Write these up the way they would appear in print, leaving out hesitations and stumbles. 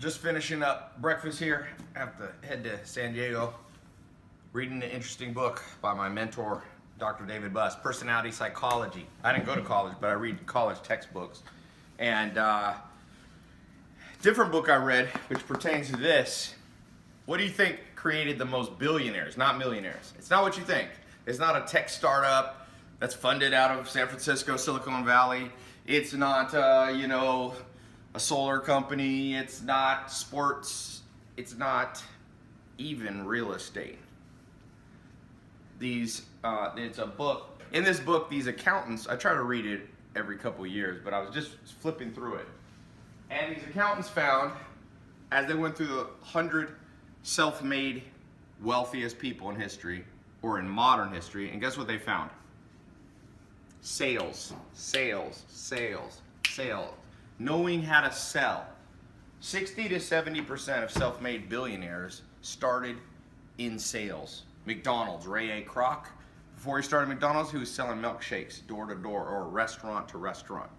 Just finishing up breakfast here. I have to head to San Diego. Reading an interesting book by my mentor, Dr. David Buss, Personality Psychology. I didn't go to college, but I read college textbooks. And different book I read, which pertains to this. What do you think created the most billionaires, not millionaires? It's not what you think. It's not a tech startup that's funded out of San Francisco, Silicon Valley. It's not, a solar company. It's not sports. It's not even real estate. It's a book. In this book, these accountants, I try to read it every couple of years, but I was just flipping through it. And these accountants found, as they went through the 100 self-made wealthiest people in history, or in modern history, and guess what they found? Sales, sales, sales, sales. Knowing how to sell. 60 to 70% of self-made billionaires started in sales. McDonald's, Ray A. Kroc, before he started McDonald's, he was selling milkshakes door to door or restaurant to restaurant.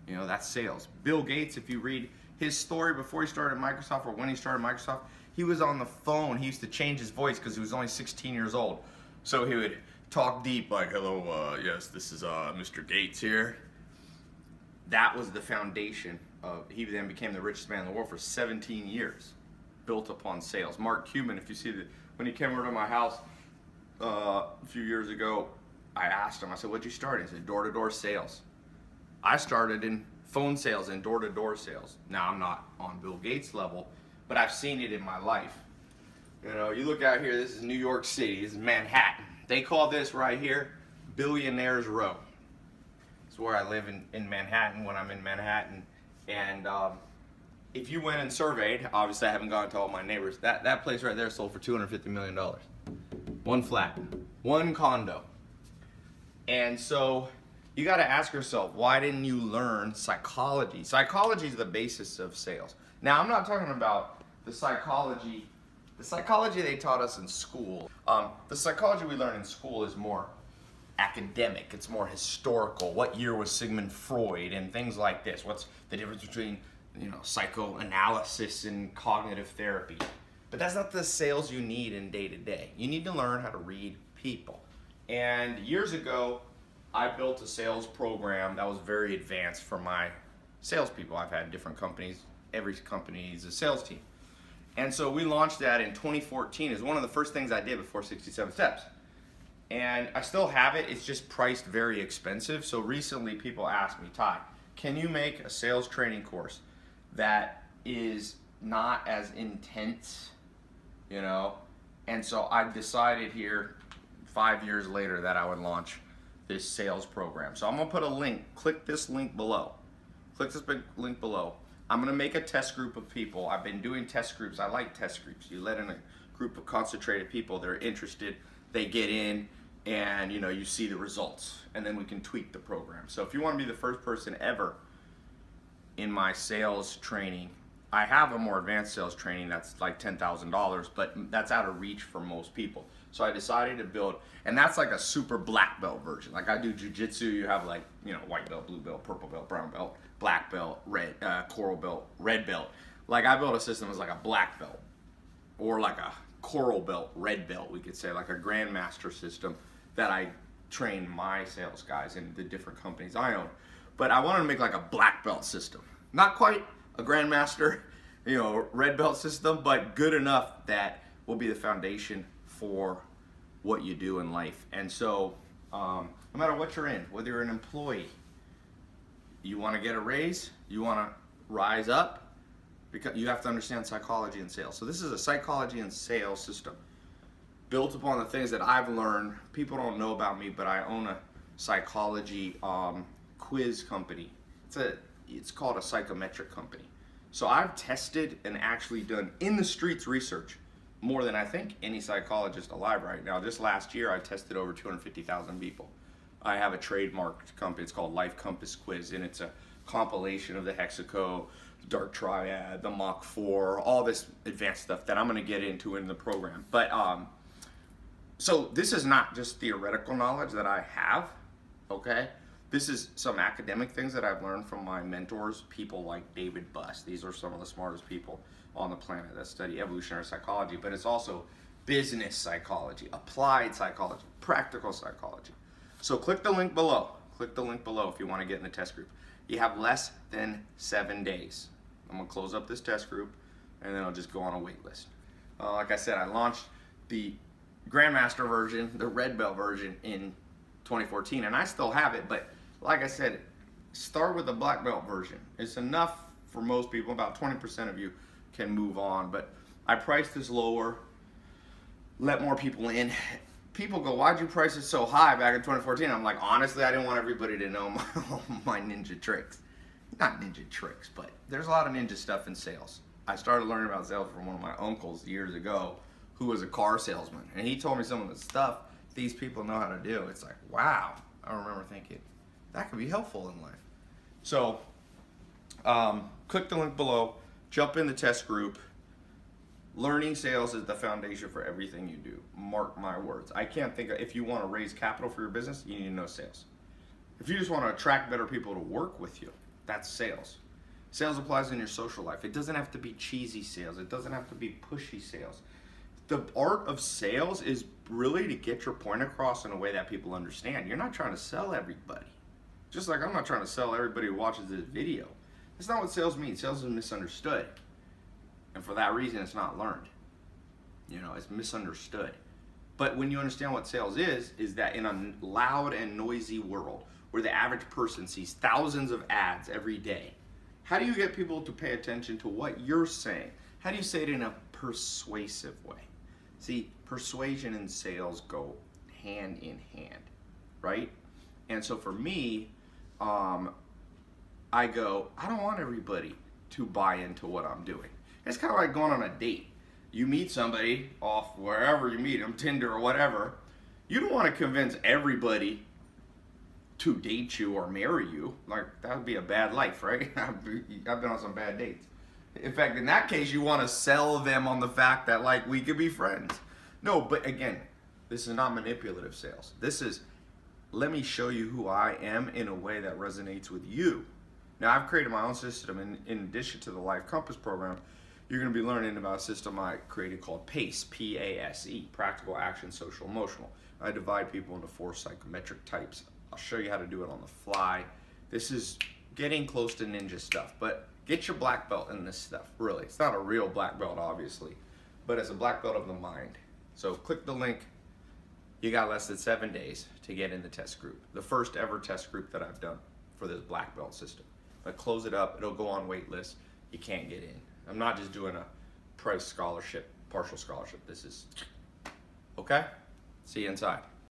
That's sales. Bill Gates, if you read his story before he started Microsoft or when he started Microsoft, he was on the phone. He used to change his voice because he was only 16 years old. So he would talk deep like, hello, yes, this is Mr. Gates here. That was the foundation of, he then became the richest man in the world for 17 years, built upon sales. Mark Cuban, if you see when he came over to my house a few years ago, I asked him, I said, what'd you start? He said, door-to-door sales. I started in phone sales and door-to-door sales. Now, I'm not on Bill Gates level, but I've seen it in my life. You look out here, this is New York City, this is Manhattan. They call this right here Billionaires Row. It's where I live in Manhattan when I'm in Manhattan. And if you went and surveyed, obviously I haven't gone to all my neighbors, that place right there sold for $250 million. One flat, one condo. And so you got to ask yourself, why didn't you learn psychology? Psychology is the basis of sales. Now, I'm not talking about the psychology they taught us in school. The psychology we learn in school is more academic. It's more historical. What year was Sigmund Freud and things like this? What's the difference between psychoanalysis and cognitive therapy? But that's not the sales you need in day to day. You need to learn how to read people. And years ago, I built a sales program that was very advanced for my salespeople. I've had different companies. Every company is a sales team. And so we launched that in 2014. It's one of the first things I did before 67 Steps. And I still have it. It's just priced very expensive. So recently people asked me, Ty, can you make a sales training course that is not as intense, And so I decided here 5 years later that I would launch this sales program. So I'm gonna put a link, click this link below. Click this big link below. I'm gonna make a test group of people. I've been doing test groups. I like test groups. You let in a group of concentrated people, they're interested, they get in, and you see the results, and then we can tweak the program. So if you want to be the first person ever in my sales training, I have a more advanced sales training that's like $10,000, but that's out of reach for most people. So I decided to build, and that's like a super black belt version. Like I do jujitsu, you have white belt, blue belt, purple belt, brown belt, black belt, red, coral belt, red belt. Like I built a system as like a black belt, or like a coral belt, red belt, we could say, like a grandmaster system that I train my sales guys in the different companies I own. But I wanted to make like a black belt system. Not quite a grandmaster, red belt system, but good enough that will be the foundation for what you do in life. And so, no matter what you're in, whether you're an employee, you want to get a raise, you want to rise up, because you have to understand psychology and sales. So this is a psychology and sales system built upon the things that I've learned. People don't know about me, but I own a psychology quiz company. It's called a psychometric company. So I've tested and actually done in the streets research more than I think any psychologist alive right now. This last year I tested over 250,000 people. I have a trademarked company. It's called Life Compass Quiz, and it's a compilation of the Hexaco, the Dark Triad, the Mach 4, all this advanced stuff that I'm going to get into in the program. But so this is not just theoretical knowledge that I have, okay? This is some academic things that I've learned from my mentors, people like David Buss. These are some of the smartest people on the planet that study evolutionary psychology, but it's also business psychology, applied psychology, practical psychology. So click the link below. Click the link below if you want to get in the test group. You have less than 7 days. I'm going to close up this test group, and then I'll just go on a wait list. Like I said, I launched the Grandmaster version, the red belt version, in 2014, and I still have it, but like I said, start with the black belt version. It's enough for most people. About 20% of you can move on, but I priced this lower, let more people in. People go, why'd you price it so high back in 2014? I'm like, honestly, I didn't want everybody to know my ninja tricks. Not ninja tricks, but there's a lot of ninja stuff in sales. I started learning about sales from one of my uncles years ago who was a car salesman, and he told me some of the stuff these people know how to do. It's like, wow. I remember thinking, that could be helpful in life. So, click the link below, jump in the test group. Learning sales is the foundation for everything you do. Mark my words. I can't think of, if you want to raise capital for your business, you need to know sales. If you just want to attract better people to work with you, that's sales. Sales applies in your social life. It doesn't have to be cheesy sales. It doesn't have to be pushy sales. The art of sales is really to get your point across in a way that people understand. You're not trying to sell everybody. Just like I'm not trying to sell everybody who watches this video. That's not what sales means. Sales is misunderstood. And for that reason, it's not learned. You know, it's misunderstood. But when you understand what sales is that in a loud and noisy world where the average person sees thousands of ads every day, how do you get people to pay attention to what you're saying? How do you say it in a persuasive way? See, persuasion and sales go hand in hand, right? And so for me, I don't want everybody to buy into what I'm doing. It's kind of like going on a date. You meet somebody off wherever you meet them, Tinder or whatever. You don't want to convince everybody to date you or marry you. Like, that would be a bad life, right? I've been on some bad dates. In fact, in that case, you want to sell them on the fact that, like, we could be friends. No, but again, this is not manipulative sales. This is, let me show you who I am in a way that resonates with you. Now, I've created my own system in addition to the Life Compass program. You're going to be learning about a system I created called PACE, P-A-S-E, Practical, Action, Social, Emotional. I divide people into 4 psychometric types. I'll show you how to do it on the fly. This is getting close to ninja stuff, but get your black belt in this stuff, really. It's not a real black belt, obviously, but it's a black belt of the mind. So click the link. You got less than 7 days to get in the test group. The first ever test group that I've done for this black belt system. But close it up, it'll go on wait list. You can't get in. I'm not just doing a price scholarship, partial scholarship. This is, okay? See you inside.